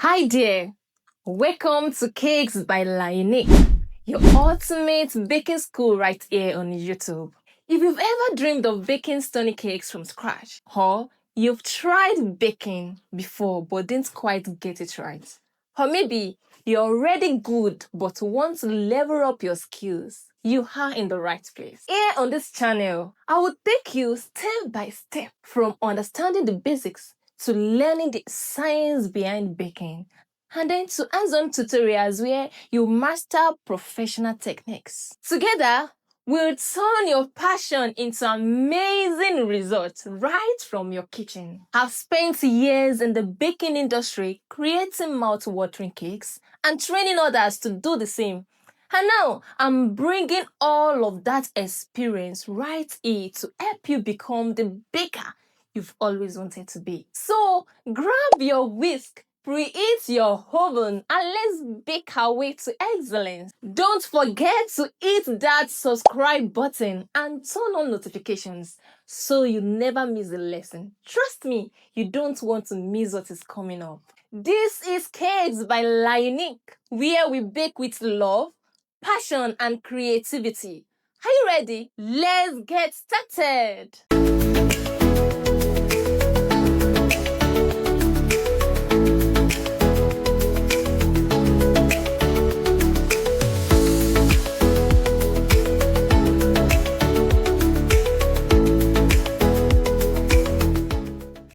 Hi there, welcome to Cakes by Lionel, your ultimate baking school right here on YouTube. If you've ever dreamed of baking stunning cakes from scratch, or you've tried baking before but didn't quite get it right, or maybe you're already good but want to level up your skills, you are in the right place. Here on this channel, I will take you step by step from understanding the basics to learning the science behind baking, and then to hands-on tutorials where you master professional techniques. Together, we'll turn your passion into amazing results right from your kitchen. I've spent years in the baking industry creating mouth-watering cakes and training others to do the same. And now I'm bringing all of that experience right here to help you become the baker you've always wanted to be. So grab your whisk, preheat your oven, and let's bake our way to excellence. Don't forget to hit that subscribe button and turn on notifications so you never miss a lesson. Trust me, you don't want to miss what is coming up. This is Cakes by Lionel, where we bake with love, passion, and creativity. Are you ready? Let's get started!